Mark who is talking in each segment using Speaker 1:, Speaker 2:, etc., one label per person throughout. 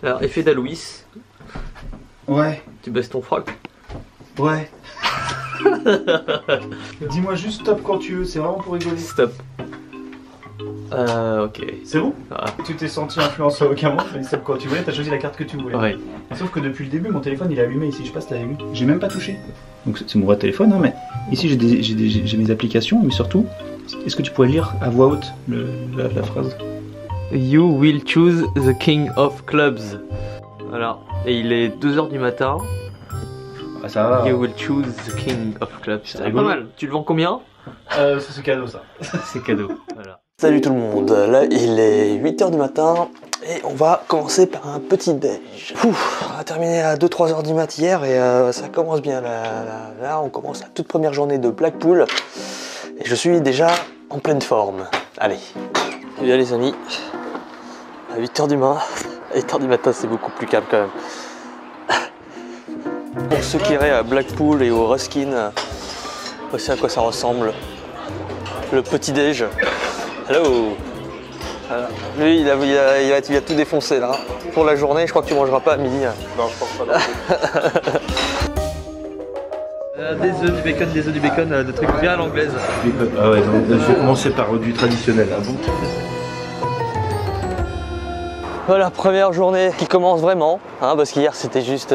Speaker 1: Alors, effet d'Aloïs.
Speaker 2: Ouais.
Speaker 1: Tu baisses ton froc.
Speaker 2: Ouais. Dis-moi juste stop quand tu veux, c'est vraiment pour rigoler.
Speaker 1: Stop. Ok.
Speaker 2: C'est bon?
Speaker 1: Ah.
Speaker 2: Tu t'es senti influencé à aucun moment, tu fais stop quand tu voulais, t'as choisi la carte que tu voulais.
Speaker 1: Ouais.
Speaker 2: Sauf que depuis le début, mon téléphone il est allumé ici, je sais pas si t'avais vu. J'ai même pas touché. Donc c'est mon vrai téléphone, hein, mais ici j'ai mes applications, mais surtout, est-ce que tu pourrais lire à voix haute la phrase?
Speaker 1: You will choose the king of clubs. Voilà. Et il est 2h du matin.
Speaker 2: Ah, ça va.
Speaker 1: You will choose the king of clubs. C'est pas mal. Tu le vends combien?
Speaker 2: C'est cadeau ça.
Speaker 1: C'est cadeau. Voilà.
Speaker 3: Salut tout le monde, là il est 8h du matin et on va commencer par un petit déj. On a terminé à 2-3 h du mat hier et ça commence bien. Là on commence la toute première journée de Blackpool et je suis déjà en pleine forme. Allez, et bien les amis, à 8h du matin, 8h du matin c'est beaucoup plus calme quand même. Pour ceux qui iraient à Blackpool et au Ruskin, voici à quoi ça ressemble. Le petit déj. Hello. Lui, il a tout défoncé là. Pour la journée, je crois que tu mangeras pas à midi.
Speaker 4: Non, je pense pas.
Speaker 1: Des œufs, du bacon, des trucs bien à l'anglaise.
Speaker 4: Ah ouais, donc je vais commencer par du traditionnel. Ah bon?
Speaker 3: Voilà, première journée qui commence vraiment, hein, parce qu'hier c'était juste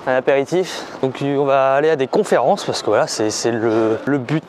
Speaker 3: un apéritif. Donc on va aller à des conférences parce que voilà, c'est le but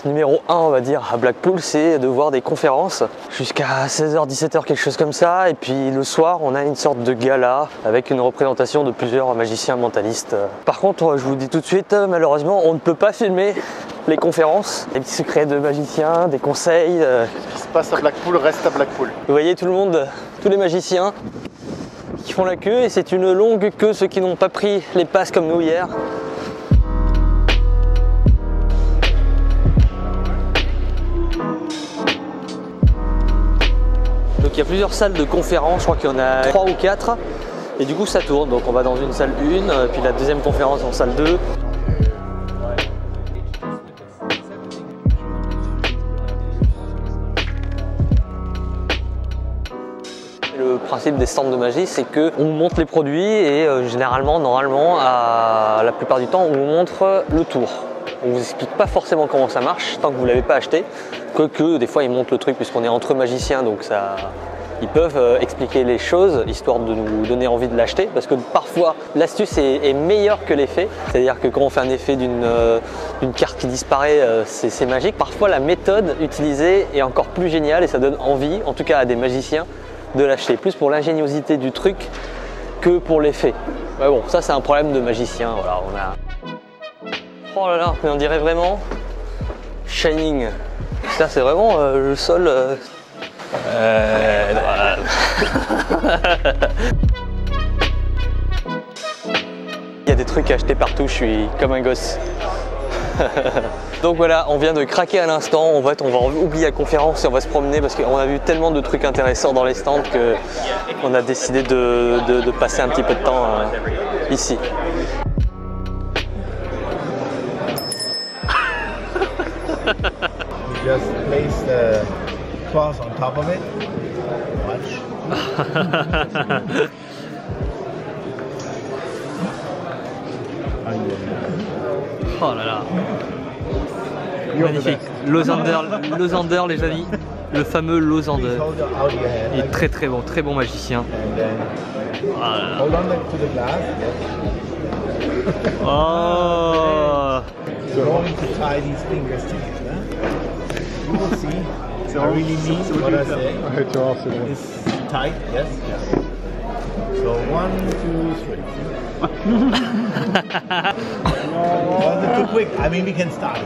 Speaker 3: numéro 1 on va dire à Blackpool, c'est de voir des conférences jusqu'à 16h, 17h, quelque chose comme ça. Et puis le soir on a une sorte de gala avec une représentation de plusieurs magiciens mentalistes. Par contre je vous dis tout de suite, malheureusement on ne peut pas filmer les conférences, les petits secrets de magiciens, des conseils.
Speaker 4: Ce qui se passe à Blackpool reste à Blackpool.
Speaker 3: Vous voyez tout le monde, tous les magiciens qui font la queue, et c'est une longue queue ceux qui n'ont pas pris les passes comme nous hier. Donc il y a plusieurs salles de conférences, je crois qu'il y en a 3 ou 4 et du coup ça tourne. Donc on va dans une salle 1, puis la deuxième conférence en salle 2. Le principe des stands de magie, c'est qu'on montre les produits et normalement, la plupart du temps, on vous montre le tour. On vous explique pas forcément comment ça marche tant que vous l'avez pas acheté. Que des fois, ils montrent le truc puisqu'on est entre magiciens, donc ils peuvent expliquer les choses histoire de nous donner envie de l'acheter. Parce que parfois, l'astuce est meilleure que l'effet. C'est-à-dire que quand on fait un effet d'une carte qui disparaît, c'est magique. Parfois, la méthode utilisée est encore plus géniale et ça donne envie, en tout cas à des magiciens, de l'acheter, plus pour l'ingéniosité du truc que pour l'effet. Ouais, bon, ça c'est un problème de magicien. Voilà, on a. Oh là là, mais on dirait vraiment Shining. Ça c'est vraiment le sol. Il y a des trucs à acheter partout, je suis comme un gosse. Donc voilà, on vient de craquer à l'instant, on va oublier la conférence et on va se promener parce qu'on a vu tellement de trucs intéressants dans les stands qu'on a décidé de passer un petit peu de temps ici.
Speaker 5: Just place the cloth on top of it. Watch.
Speaker 1: Oh là là. Magnifique. Losander les amis. Le fameux Losander.
Speaker 5: Hold out your hand.
Speaker 1: Il est très bon magicien.
Speaker 5: And then
Speaker 1: Oh là là.
Speaker 5: hold on to the glass.
Speaker 1: Oh.
Speaker 5: You're going to tie these fingers together. You will see. I really mean what I say. It's tight, yes. So 1, 2, 3. Well, too quick. I mean, we can start.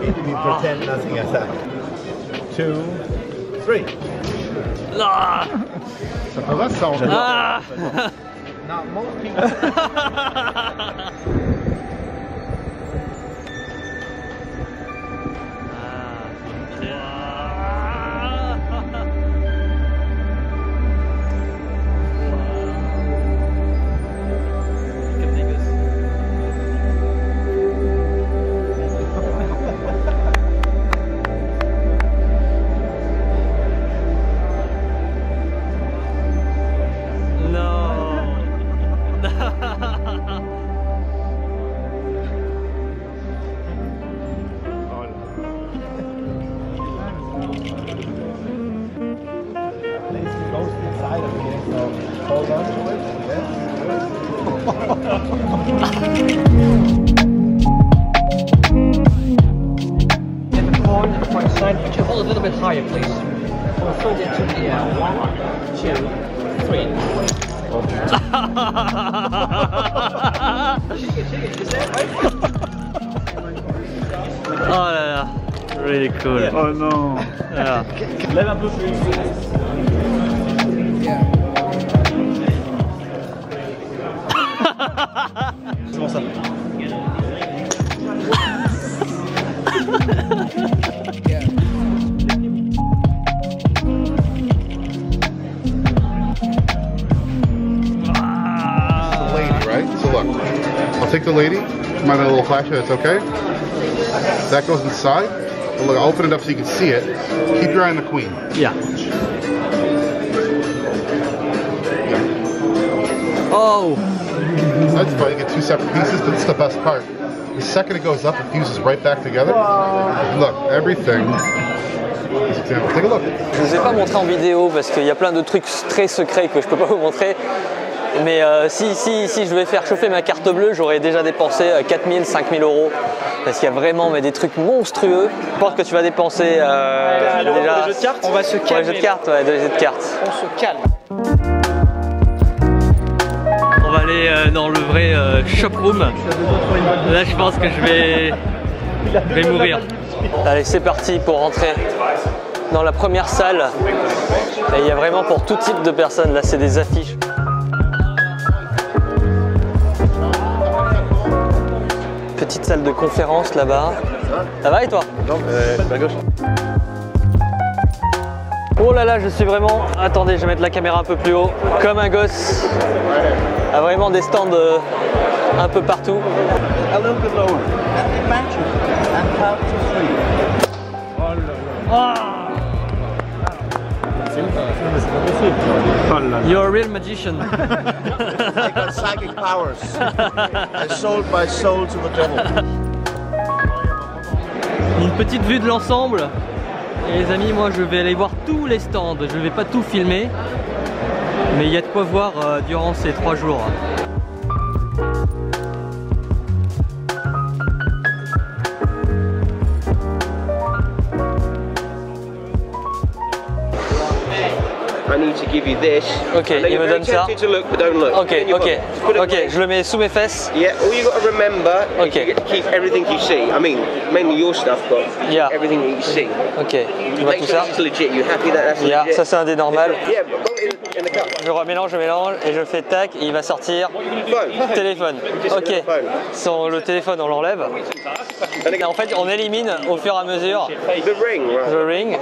Speaker 5: We pretend nothing has happened. 2, 3.
Speaker 1: Ah.
Speaker 4: Ça va, ça en
Speaker 1: Ah.
Speaker 5: Now, most people. Hold on to it.
Speaker 3: Get the corn at the front side. Put your hold a little bit higher, please. We'll fold it to the 1, 2, 3.
Speaker 1: Oh là là, really cool.
Speaker 2: Oh non.
Speaker 1: Voilà.
Speaker 2: Lève un peu plus. C'est bon ça.
Speaker 6: Right? So look, I'll take the lady, might have a little flash, that's okay. That goes inside. But look, I'll open it up so you can see it. Keep your eye on the queen.
Speaker 1: Yeah. Oh!
Speaker 6: That's fine, you get 2 separate pieces, but it's the best part. The second it goes up, it fuses right back together. Look, everything. Take a look.
Speaker 3: Je ne vous ai pas montré en vidéo parce qu'il y a plein de trucs très secrets que je peux pas vous montrer. Mais si je devais faire chauffer ma carte bleue, j'aurais déjà dépensé 4 000, 5 000 euros. Parce qu'il y a vraiment des trucs monstrueux. Je pense que tu vas dépenser déjà...
Speaker 2: Des jeux de cartes.
Speaker 3: On va se calmer. Des jeux de cartes, ouais, des jeux de cartes.
Speaker 2: On se calme.
Speaker 1: On va aller dans le vrai shop room. Là, je pense que je vais mourir.
Speaker 3: Allez, c'est parti pour rentrer dans la première salle. Et il y a vraiment pour tout type de personnes. Là, c'est des affiches. Petite salle de conférence là-bas. Ça va et toi?
Speaker 4: Non, à gauche.
Speaker 3: Oh là là, je suis vraiment... Attendez, je vais mettre la caméra un peu plus haut. Comme un gosse. Ah, vraiment des stands un peu partout.
Speaker 5: A little bit lower. Imagine. And count to 3.
Speaker 1: You're a real magician.
Speaker 5: I got psychic powers. I sold my soul to the devil.
Speaker 1: Une petite vue de l'ensemble. Et les amis, moi je vais aller voir tous les stands. Je vais pas tout filmer, mais il y a de quoi voir durant ces 3 jours.
Speaker 7: I need to give you this.
Speaker 3: Ok,
Speaker 7: I know
Speaker 3: il
Speaker 7: you're
Speaker 3: me
Speaker 7: very
Speaker 3: donne ça.
Speaker 7: tempted to look, but don't look.
Speaker 3: Ok,
Speaker 7: In your
Speaker 3: ok,
Speaker 7: book. Just put it
Speaker 3: ok,
Speaker 7: away.
Speaker 3: je le mets sous mes fesses.
Speaker 7: Yeah, all you got to remember is
Speaker 3: Okay.
Speaker 7: you get to keep everything you see. I mean, mainly your stuff, but
Speaker 3: Yeah.
Speaker 7: everything that you see.
Speaker 3: Ok, tu vois
Speaker 7: Make
Speaker 3: tout
Speaker 7: sure
Speaker 3: ça.
Speaker 7: it's legit. You happy that that's
Speaker 3: Yeah,
Speaker 7: legit?
Speaker 3: ça c'est un des normales.
Speaker 7: Yeah, but put it in the cup.
Speaker 3: Je mélange et je fais tac et il va sortir
Speaker 7: Phone.
Speaker 3: téléphone. Ok, le téléphone on l'enlève. En fait on élimine au fur et à mesure
Speaker 7: The ring, right?
Speaker 3: le ring.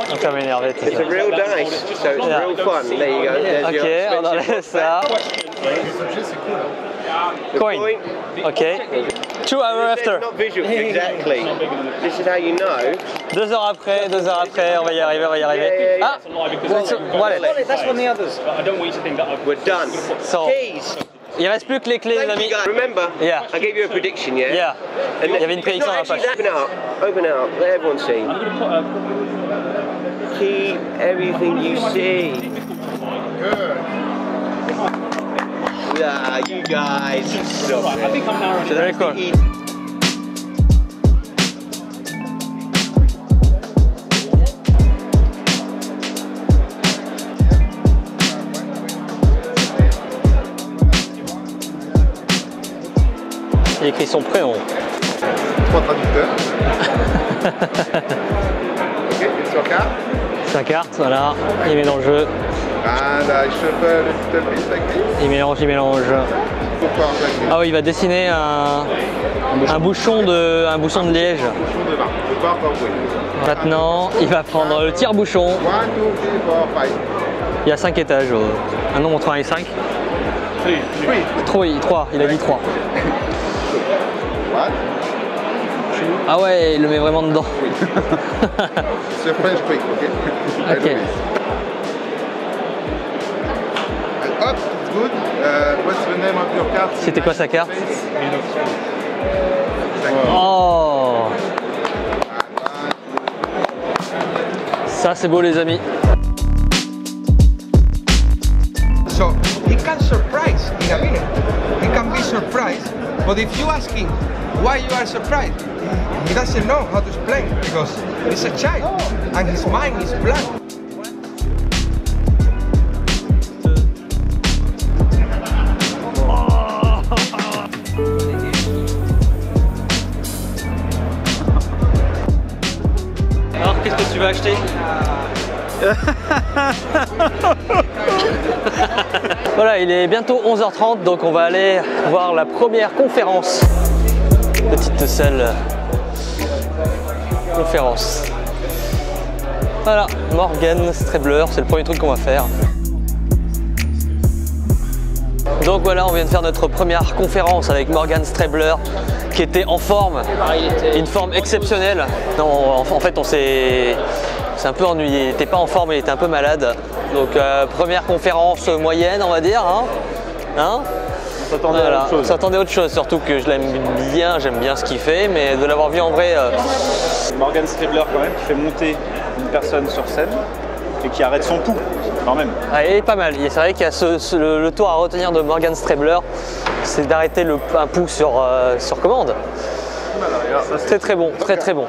Speaker 3: Donc ça m'énerve.
Speaker 7: It's a real dice, so it's
Speaker 3: Yeah.
Speaker 7: real fun. There you go. There's
Speaker 3: Ok,
Speaker 7: your
Speaker 3: on enlève ça.
Speaker 7: The
Speaker 3: Coin.
Speaker 7: coin.
Speaker 3: Ok. 2 hours after.
Speaker 7: Not visual, exactly. This is how you know.
Speaker 3: 2 heures après, on va y arriver,
Speaker 7: Yeah.
Speaker 3: Ah, wallet.
Speaker 7: That's from the others. We're done.
Speaker 3: So,
Speaker 7: Keys.
Speaker 3: il reste plus que les clés les
Speaker 7: Thank you
Speaker 3: amis.
Speaker 7: guys. Remember,
Speaker 3: Yeah.
Speaker 7: I gave you a prediction, yeah?
Speaker 3: Yeah.
Speaker 7: And
Speaker 3: Il y avait une prédiction dans la
Speaker 7: actually
Speaker 3: page.
Speaker 7: Open it up. Open it up. Let everyone see. Keep everything you see. Good. Yeah, you guys. Stop it. So
Speaker 3: Very
Speaker 7: that's
Speaker 3: cool.
Speaker 7: the easy.
Speaker 3: Il écrit son prénom.
Speaker 6: 3 traducteurs. Ok, it's your card.
Speaker 3: Sa carte, voilà. Il met dans le jeu.
Speaker 6: And I shuffle a little bit like this.
Speaker 3: Il mélange.
Speaker 6: Pourquoi like this?
Speaker 3: Ah oui, il va dessiner un bouchon de liège.
Speaker 6: Bouchon de vin. Pourquoi pas oui.
Speaker 3: Maintenant, il va prendre le tire-bouchon.
Speaker 6: 1, 2, 3, 4, 5.
Speaker 3: Il y a 5 étages. Un nombre entre 1 et 5. 3, il a dit 3.
Speaker 6: What?
Speaker 3: Ah ouais, il le met vraiment dedans.
Speaker 6: C'est a French quick, ok?
Speaker 3: Ok.
Speaker 6: And up, it's good. What's the name of your card?
Speaker 3: C'était quoi sa carte? Oh! Ça c'est beau les amis.
Speaker 8: surprised. But if you ask him why you are surprised, he doesn't know how to explain because he's a child and his mind is blank.
Speaker 1: Alors, qu'est-ce que tu vas acheter? Voilà, il est bientôt 11h30, donc on va aller voir la première conférence. Petite salle conférence. Voilà, Morgan Strebler, c'est le premier truc qu'on va faire. Donc voilà, on vient de faire notre première conférence avec Morgan Strebler, qui était en forme, une forme exceptionnelle. Non, en fait, on s'est un peu ennuyé. Il n'était pas en forme, il était un peu malade. Donc première conférence moyenne, on va dire. Hein on s'attendait à autre chose, surtout que je l'aime bien, j'aime bien ce qu'il fait, mais de l'avoir vu en vrai.
Speaker 2: Morgan Strebler quand même, qui fait monter une personne sur scène et qui arrête son pouls quand même.
Speaker 1: Ah, il est pas mal. C'est vrai qu'il y a le tour à retenir de Morgan Strebler, c'est d'arrêter un pouls sur commande. C'est très bon, très bon.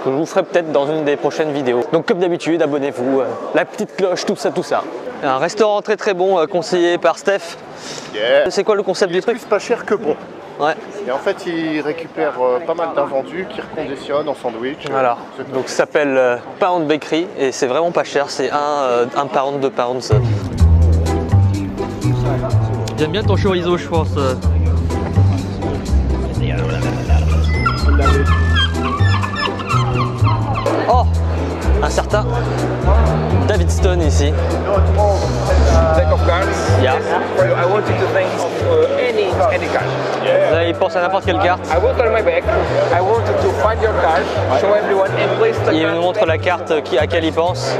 Speaker 1: Que je vous ferai peut-être dans une des prochaines vidéos. Donc comme d'habitude, abonnez-vous, la petite cloche, tout ça. Un restaurant très bon, conseillé par Steph.
Speaker 6: Yeah.
Speaker 1: C'est quoi le concept du truc?
Speaker 6: Plus pas cher que bon.
Speaker 1: Ouais.
Speaker 6: Et en fait, il récupère pas mal d'invendus qu'il reconditionne en sandwich.
Speaker 1: Voilà. Donc ça s'appelle Pound Bakery et c'est vraiment pas cher. C'est un pound, 2 pounds. J'aime bien ton chorizo, je pense. Oh, un certain David Stone ici.
Speaker 8: Deck of cards.
Speaker 1: Yeah.
Speaker 8: I want you to think of any card.
Speaker 1: Là, il pense à n'importe quelle carte.
Speaker 8: I will turn my back. I want you to find your card, show everyone, and place the
Speaker 1: Il
Speaker 8: card.
Speaker 1: nous montre la carte à laquelle il pense.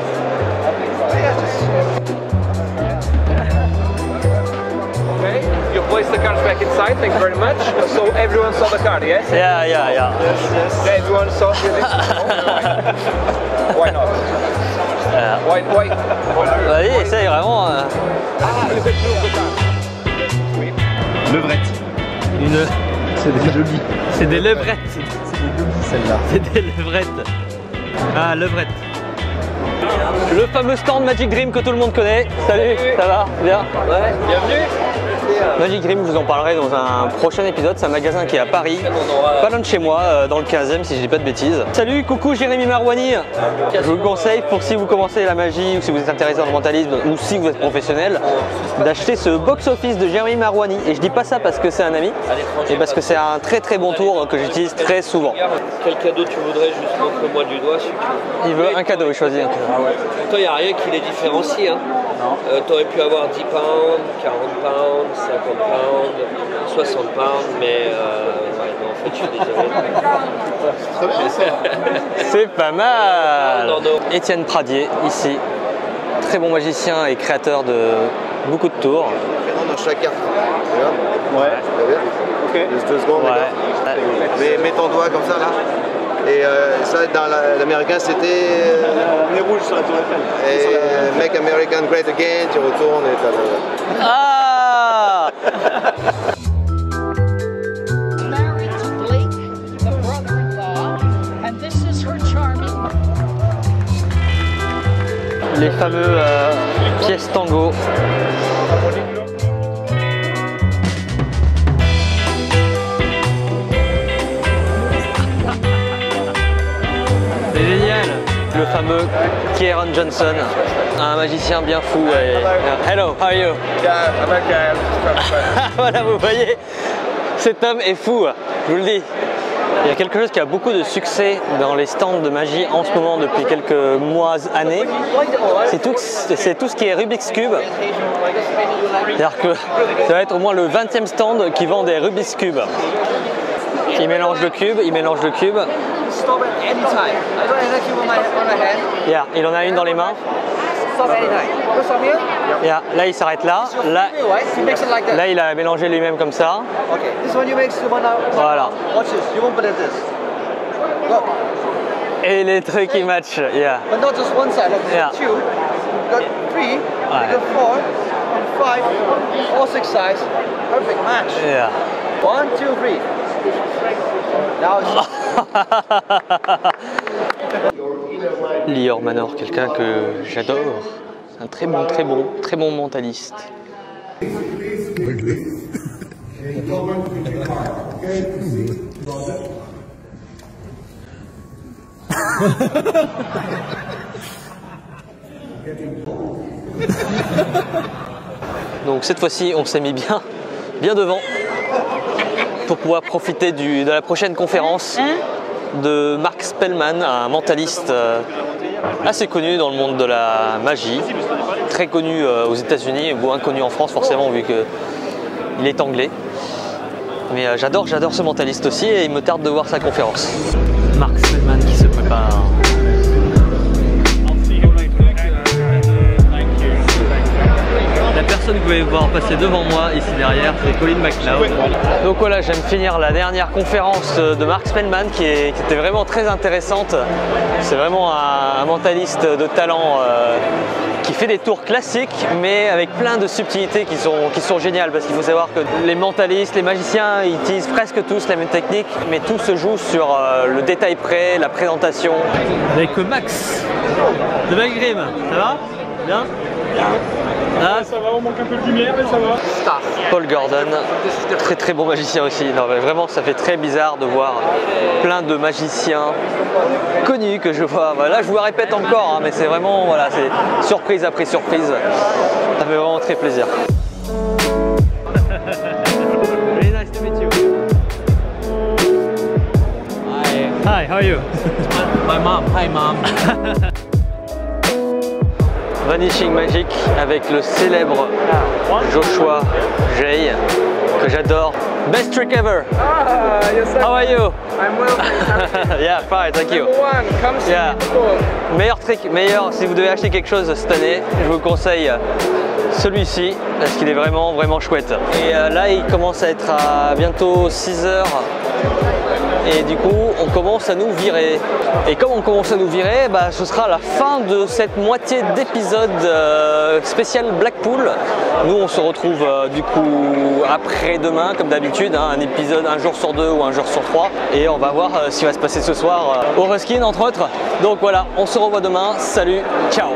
Speaker 8: Okay. You place the cards back inside. Thank you very much. So everyone saw the card, yes?
Speaker 1: Yeah.
Speaker 8: Yeah, everyone saw it. Why not? Why?
Speaker 1: Vas-y, essaye vraiment.
Speaker 8: You can move the card.
Speaker 2: Levrette. C'est des jolies.
Speaker 1: C'est des levrettes.
Speaker 2: C'est des jolies celles-là.
Speaker 1: C'est des levrettes. Ah, levrette. Le fameux stand Magic Dream que tout le monde connaît. Salut, ça va? Bien? Ouais, bienvenue. Magic Dream, je vous en parlerai dans un prochain épisode. C'est un magasin qui est à Paris, pas loin de chez moi, dans le 15e si je dis pas de bêtises. Salut, coucou Jérémy Marouani. Je vous conseille, pour si vous commencez la magie ou si vous êtes intéressé dans le mentalisme ou si vous êtes professionnel, d'acheter ce box-office de Jérémy Marouani. Et je dis pas ça parce que c'est un ami, mais parce que c'est un très bon tour que j'utilise très souvent.
Speaker 9: Quel cadeau tu voudrais? Juste montre-moi du doigt celui que tu veux.
Speaker 1: Il veut un cadeau, il choisit un cadeau.
Speaker 9: Pourtant, il n'y a rien qui les différencie. Hein. Tu aurais pu avoir 10 pounds, 40 pounds, 50 pounds, 60 pounds, mais ouais, non, en fait, je suis désolé.
Speaker 1: C'est pas mal. Étienne Pradier, ici. Très bon magicien et créateur de beaucoup de tours.
Speaker 10: Dans chaque carte.
Speaker 2: Ouais.
Speaker 10: Ok. Juste 2 secondes.
Speaker 1: Ouais.
Speaker 10: Mais mets ton doigt comme ça là. Et ça, dans l'américain, c'était.
Speaker 2: Les rouges sur la tour Eiffel.
Speaker 10: Et Make American Great Again, tu retournes et t'as le.
Speaker 1: Ah.
Speaker 11: Married to Blake, the brother-in-law, and this is her charming.
Speaker 1: Les fameux pièces tango. C'est génial. Le fameux Kieran Johnson, un magicien bien fou. Hello, how are you?
Speaker 8: Yeah, I'm okay.
Speaker 1: Voilà, vous voyez, cet homme est fou, je vous le dis. Il y a quelque chose qui a beaucoup de succès dans les stands de magie en ce moment depuis quelques mois, années. C'est tout ce qui est Rubik's Cube. C'est-à-dire que ça va être au moins le 20e stand qui vend des Rubik's Cube. Il mélange le cube, Yeah, il en a une dans les mains. Yeah, là il s'arrête là. Là il a mélangé lui-même comme ça. Voilà. Et les trucs ils matchent. Yeah. Yeah. Yeah.
Speaker 10: 1, 2, 3.
Speaker 3: Lior Manor, quelqu'un que j'adore. Un très bon mentaliste. Donc cette fois-ci, on s'est mis bien devant pour pouvoir profiter de la prochaine conférence de Mark Spellman, un mentaliste assez connu dans le monde de la magie, très connu aux États-Unis, moins connu en France forcément vu qu'il est anglais. Mais j'adore ce mentaliste aussi et il me tarde de voir sa conférence. Mark Spellman qui se prépare. La personne que vous pouvez voir passer devant moi ici derrière, c'est Colin McLeod. Donc voilà, j'aime finir la dernière conférence de Mark Spellman qui était vraiment très intéressante. C'est vraiment un mentaliste de talent qui fait des tours classiques mais avec plein de subtilités qui sont géniales, parce qu'il faut savoir que les mentalistes, les magiciens, ils utilisent presque tous la même technique mais tout se joue sur le détail près, la présentation. Avec Max de Magic Dream, ça va? Bien? Ah,
Speaker 12: ça va, on manque un peu de lumière mais ça va.
Speaker 3: Paul Gordon, très bon magicien aussi. Non, mais vraiment, ça fait très bizarre de voir plein de magiciens connus que je vois. Là, je vous la répète encore, hein, mais c'est vraiment, voilà, c'est surprise après surprise. Ça fait vraiment très plaisir. Very nice to meet you. Hi, how are you?
Speaker 7: My mom. Hi, mom.
Speaker 3: Vanishing Magic avec le célèbre Joshua Jay que j'adore. Best trick ever. How are you?
Speaker 8: I'm well.
Speaker 3: Yeah, fine, thank you.
Speaker 8: Number one, come see me before.
Speaker 3: Meilleur trick, si vous devez acheter quelque chose cette année, je vous conseille celui-ci parce qu'il est vraiment chouette. Et là, il commence à être à bientôt 6 h. Et du coup, on commence à nous virer. Et comme on commence à nous virer, ce sera la fin de cette moitié d'épisode spécial Blackpool. Nous, on se retrouve du coup après-demain, comme d'habitude, hein, un épisode un jour sur 2 ou un jour sur 3. Et on va voir ce qui va se passer ce soir au Ruskin, entre autres. Donc voilà, on se revoit demain. Salut, ciao!